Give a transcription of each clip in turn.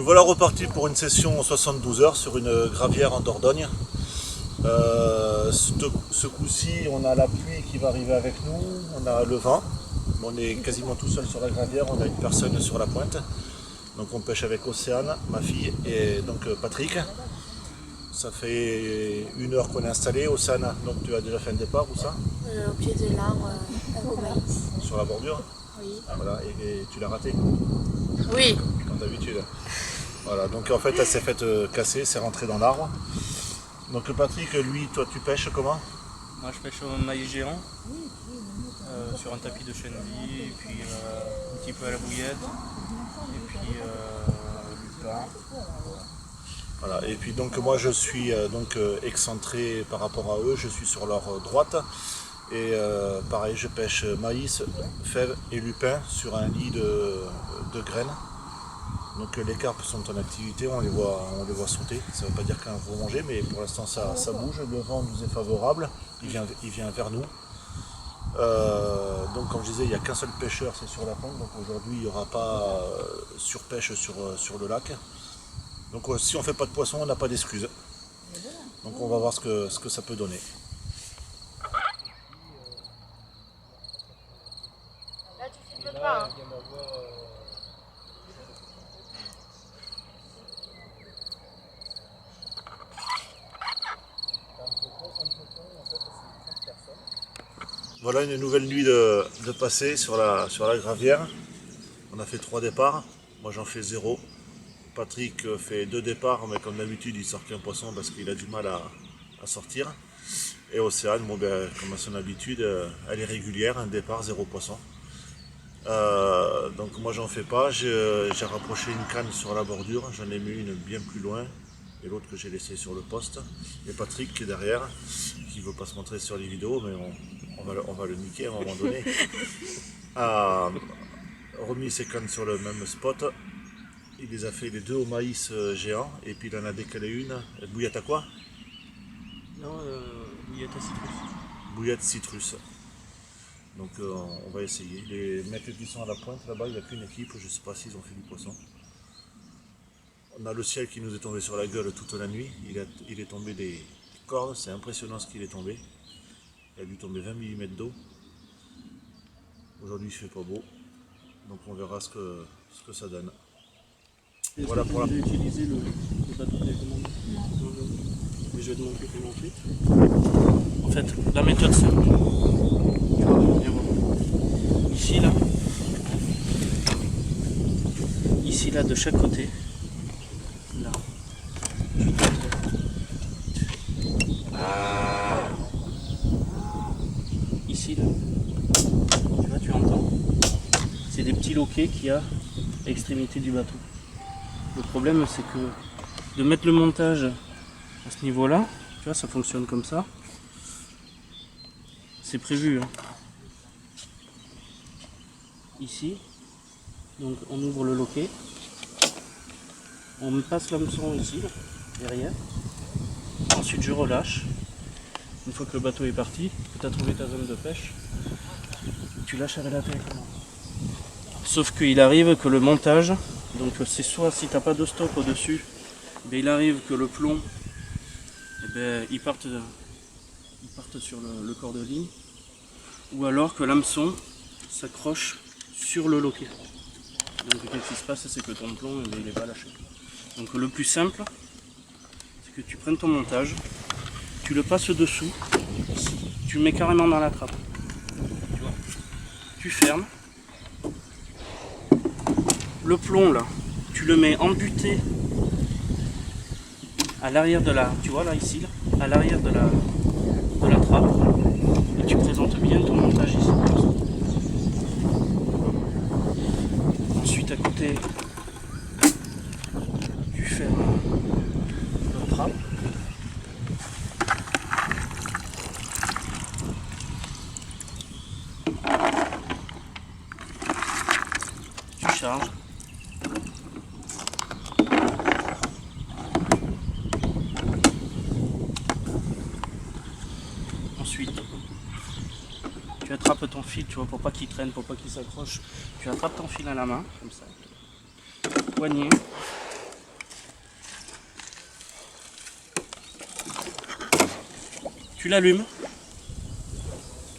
voilà reparti pour une session en 72 heures sur une gravière en Dordogne. Ce coup-ci, on a la pluie qui va arriver avec nous, on a le vent. On est quasiment tout seul sur la gravière, on a une personne sur la pointe. Donc on pêche avec Océane, ma fille, et donc Patrick. Ça fait 1 heure qu'on est installé. Océane, donc tu as déjà fait un départ, où ça? Au pied de l'arbre, au maïs. Sur la bordure? Oui. Voilà, et tu l'as raté, Oui. comme d'habitude. Voilà, donc en fait elle s'est faite casser, c'est rentré dans l'arbre. Donc Patrick, lui, toi tu pêches comment? Moi je pêche au maïs géant, sur un tapis de chènevis, et puis un petit peu à la bouillette, et puis lupin. Voilà, et puis donc moi je suis excentré par rapport à eux, je suis sur leur droite. Et pareil, je pêche maïs, fèves et lupin sur un lit de graines. Donc les carpes sont en activité, on les voit sauter. Ça ne veut pas dire qu'un vont manger, mais pour l'instant ça bouge. Le vent nous est favorable, il vient vers nous. Donc comme je disais, il n'y a qu'un seul pêcheur, c'est sur la pointe. Donc aujourd'hui il n'y aura pas surpêche sur le lac. Donc si on ne fait pas de poisson, on n'a pas d'excuses. Donc on va voir ce que ça peut donner. Là, tu filmes pas. Hein. Voilà une nouvelle nuit de passer sur la gravière. On a fait 3 départs, moi j'en fais 0. Patrick fait 2 départs, mais comme d'habitude il sort qu'un poisson parce qu'il a du mal à sortir. Et Océane, bon, comme à son habitude, elle est régulière, un départ, 0 poisson. Donc moi j'en fais pas, j'ai rapproché une canne sur la bordure, j'en ai mis une bien plus loin et l'autre que j'ai laissé sur le poste. Et Patrick qui est derrière, qui ne veut pas se montrer sur les vidéos, mais on va le niquer à un moment donné, a remis ses cannes sur le même spot. Il les a fait les 2 au maïs géant et puis il en a décalé une. Bouillette à quoi? Non, bouillette à citrus. Bouillette citrus. Donc on va essayer. Les mecs qui sont à la pointe là-bas, il n'y a qu'une équipe, je ne sais pas s'ils ont fait du poisson. On a le ciel qui nous est tombé sur la gueule toute la nuit. Il est tombé des cordes, c'est impressionnant ce qu'il est tombé. Il a dû tomber 20 mm d'eau. Aujourd'hui il fait pas beau. Donc on verra ce que ça donne. Voilà pour la... J'ai utilisé le bateau télécommandé. Mais je vais te montrer comment on fait. En fait, la méthode c'est... Tu vois, viens voir. Ici là, de chaque côté. Là. Ici là. Tu vois, tu entends. C'est des petits loquets qu'il y a à l'extrémité du bateau. Le problème c'est que de mettre le montage à ce niveau là, tu vois, ça fonctionne comme ça. C'est prévu. Hein. Ici, donc on ouvre le loquet, on me passe l'hameçon ici, là, derrière. Ensuite je relâche. Une fois que le bateau est parti, que tu as trouvé ta zone de pêche, tu lâches avec la télécommande. Sauf qu'il arrive que le montage, donc c'est soit si tu n'as pas de stop au-dessus, il arrive que le plomb, il parte sur le corps de ligne, ou alors que l'hameçon s'accroche sur le loquet. Donc qu'est-ce qui se passe, c'est que ton plomb il n'est pas lâché. Donc le plus simple, c'est que tu prennes ton montage, tu le passes dessous, tu le mets carrément dans la trappe. Tu vois, tu fermes. Le plomb là, tu le mets embuté à l'arrière de la, tu vois là ici, là, à l'arrière de la trappe, et tu présentes bien ton montage ici. Ensuite à côté, tu fermes la trappe. Tu charges. Ensuite, tu attrapes ton fil, tu vois, pour pas qu'il traîne, pour pas qu'il s'accroche. Tu attrapes ton fil à la main, comme ça. Poignée. tu l'allumes.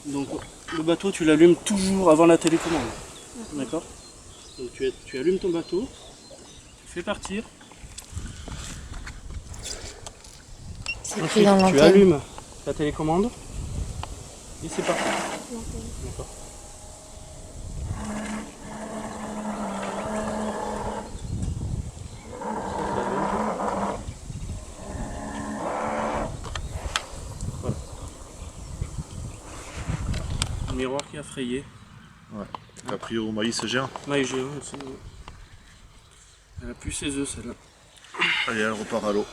Donc le bateau, tu l'allumes toujours avant la télécommande. D'accord? Donc tu allumes ton bateau, tu fais partir. C'est pris dans Tu l'antenne. allumes ta télécommande et c'est parti. D'accord. Voilà. Le miroir qui a frayé. Ouais. T'as pris au maïs géant. Maïs géant aussi. Elle a plus ses œufs celle-là. Allez, elle repart à l'eau.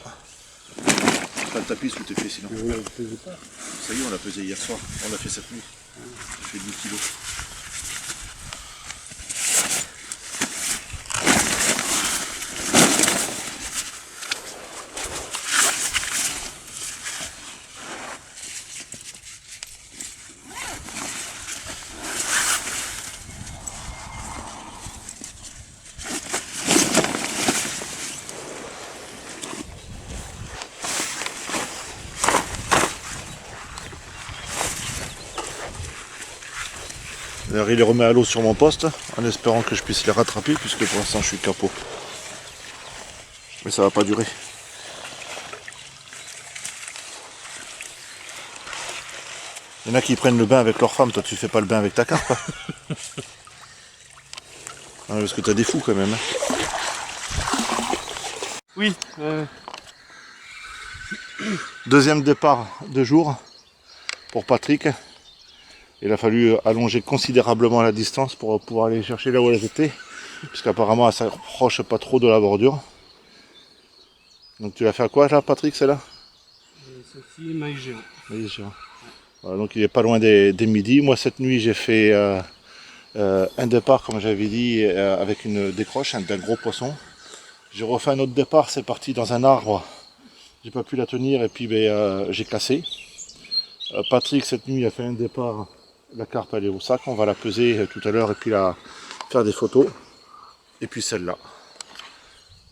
Pas le tapis sous tes pieds sinon. Vous ne le pesez pas. Ça y est, on l'a pesé hier soir. On l'a fait cette nuit. Ça fait 10 kilos. D'ailleurs, il les remet à l'eau sur mon poste en espérant que je puisse les rattraper puisque pour l'instant je suis capot. Mais ça va pas durer. Il y en a qui prennent le bain avec leur femme, toi tu fais pas le bain avec ta carpe. Parce que t'as des fous quand même. Oui. Deuxième départ de jour pour Patrick. Il a fallu allonger considérablement la distance pour pouvoir aller chercher là où elles étaient. Puisqu'apparemment elle s'approche pas trop de la bordure. Donc tu l'as fait à quoi là Patrick, celle-là? Celle-ci, maïs géant. Maïs géant. Voilà, donc il est pas loin des midis. Moi cette nuit j'ai fait un départ comme j'avais dit avec une décroche d'un gros poisson. J'ai refait un autre départ, c'est parti dans un arbre. J'ai pas pu la tenir et puis j'ai cassé. Patrick cette nuit a fait un départ. La carpe elle est au sac, on va la peser tout à l'heure et puis faire des photos. Et puis celle-là.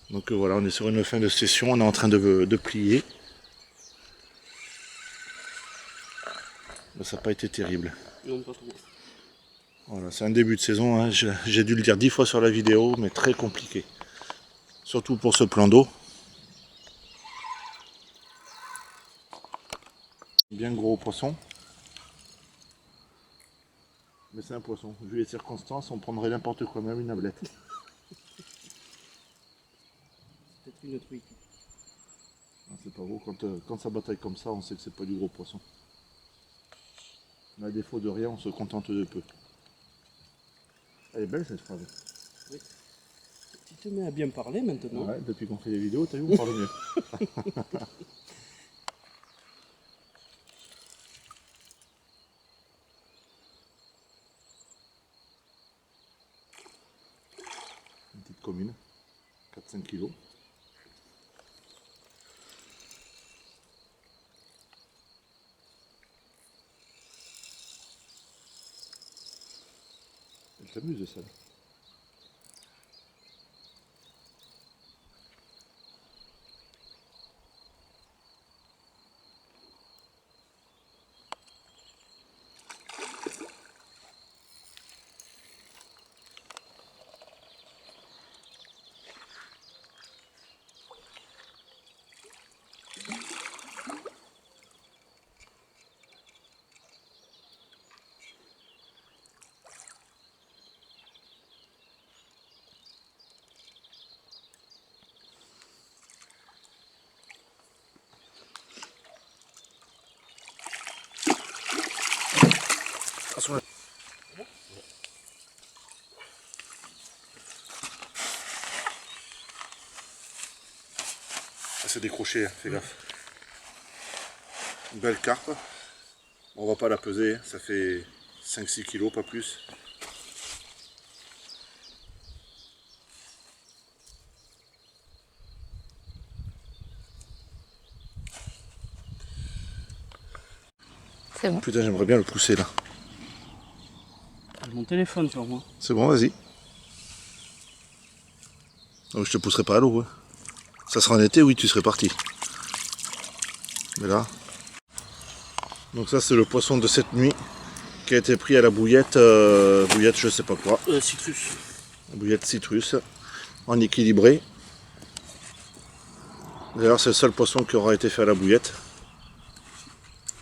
Donc voilà, on est sur une fin de session, on est en train de plier. Mais ça n'a pas été terrible. Non, pas trop. Voilà, c'est un début de saison, hein. J'ai dû le dire 10 fois sur la vidéo, mais très compliqué. Surtout pour ce plan d'eau. Bien gros poisson. Mais c'est un poisson. Vu les circonstances, on prendrait n'importe quoi, même une ablette. Peut-être une truite. C'est pas beau. Quand ça bataille comme ça, on sait que c'est pas du gros poisson. Mais à défaut de rien, on se contente de peu. Elle est belle cette phrase. Oui. Tu te mets à bien parler maintenant. Ouais, depuis qu'on fait des vidéos, t'as vu, on parle mieux. Une petite commune, 4-5 kilos. Elle s'amuse ça. C'est décroché, fais gaffe. Une belle carpe. On va pas la peser, ça fait 5-6 kilos, pas plus. C'est bon. Putain, j'aimerais bien le pousser là. Mon téléphone sur moi. C'est bon, vas-y. Oh, je te pousserai pas à l'eau. Hein. Ça sera en été, oui, tu serais parti. Mais là... Donc ça c'est le poisson de cette nuit qui a été pris à la bouillette, bouillette je sais pas quoi. Citrus. Bouillette citrus, en équilibré. D'ailleurs c'est le seul poisson qui aura été fait à la bouillette.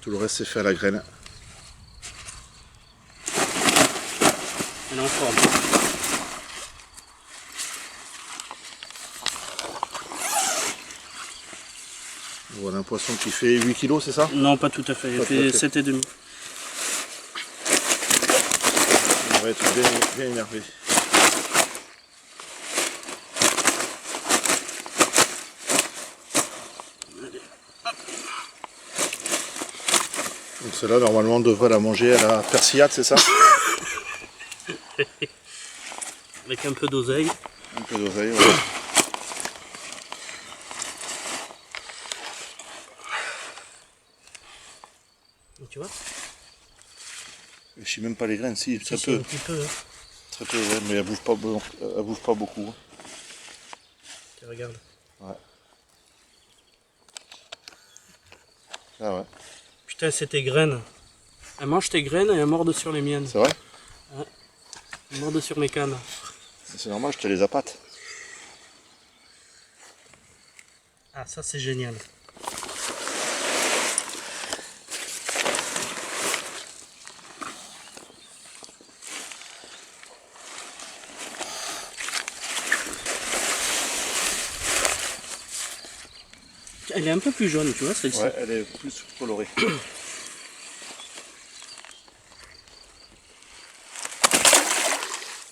Tout le reste c'est fait à la graine. Elle est en forme. Voilà un poisson qui fait 8 kg, c'est ça? Non, pas tout à fait. Il fait 7,5. On va être bien énervé. Donc celle-là, normalement, on devrait la manger à la persillade, c'est ça? Avec un peu d'oseille. Un peu d'oseille, voilà. Tu vois? Je sais même pas les graines, si, très peu. Un petit peu. Hein. Très peu, ouais, mais elle bouge pas beaucoup. Hein. Tu regardes. Ouais. Ah ouais. Putain, c'est tes graines. Elle mange tes graines et elle morde sur les miennes. C'est vrai? Ouais. Elle morde sur mes cannes. C'est normal, je te les appâte. Ah, ça c'est génial. Elle est un peu plus jaune, tu vois, celle-ci. Ouais, elle est plus colorée. Tu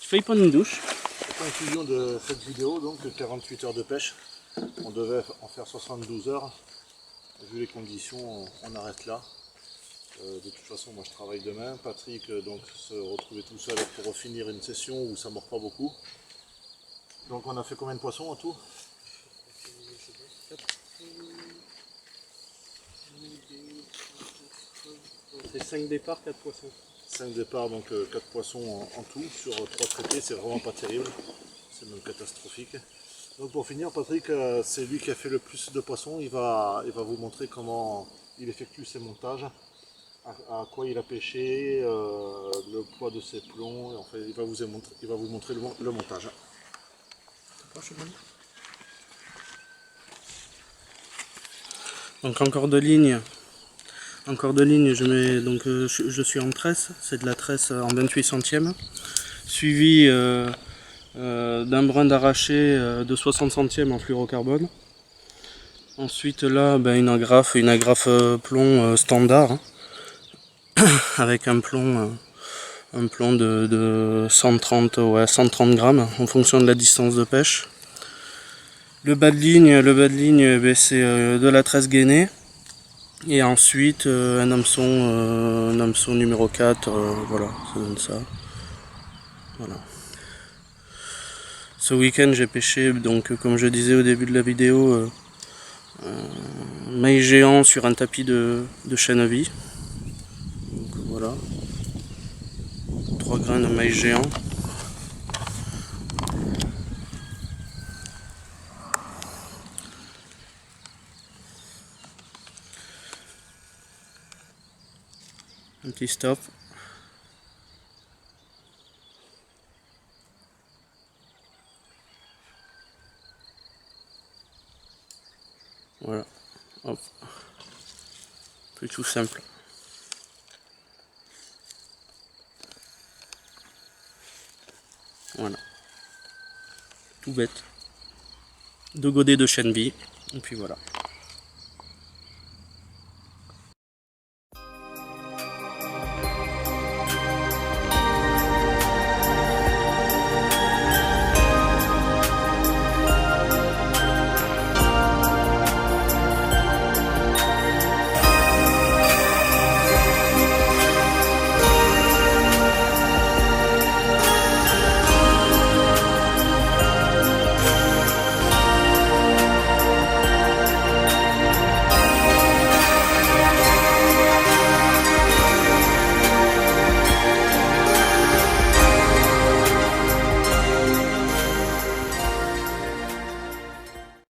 fais prendre une douche. Conclusion de cette vidéo, donc 48 heures de pêche. On devait en faire 72 heures. Vu les conditions, on arrête là. De toute façon, moi je travaille demain. Patrick donc se retrouvait tout seul pour finir une session où ça mord pas beaucoup. Donc on a fait combien de poissons en tout? C'est 5 départs, 4 poissons. 5 départs, donc 4 poissons en tout sur 3 traités, c'est vraiment pas terrible, c'est même catastrophique. Donc pour finir, Patrick, c'est lui qui a fait le plus de poissons, il va vous montrer comment il effectue ses montages, à quoi il a pêché, le poids de ses plombs, et en fait il va vous montrer le montage. Donc encore deux lignes. Je mets donc je suis en tresse, c'est de la tresse en 28 centièmes, suivi d'un brin d'arraché de 60 centièmes en fluorocarbone. Ensuite là une agrafe plomb standard hein, avec un plomb de 130 grammes en fonction de la distance de pêche. Le bas de ligne c'est de la tresse gainée. Et ensuite un hameçon numéro 4, voilà, ça donne ça. Voilà. Ce week-end j'ai pêché, donc comme je disais au début de la vidéo, maïs géant sur un tapis de chêne à vie. Donc voilà. 3 grains de maïs géant. Un petit stop. Voilà. Hop. C'est tout simple. Voilà. Tout bête. 2 godets de chêne vie. Et puis voilà.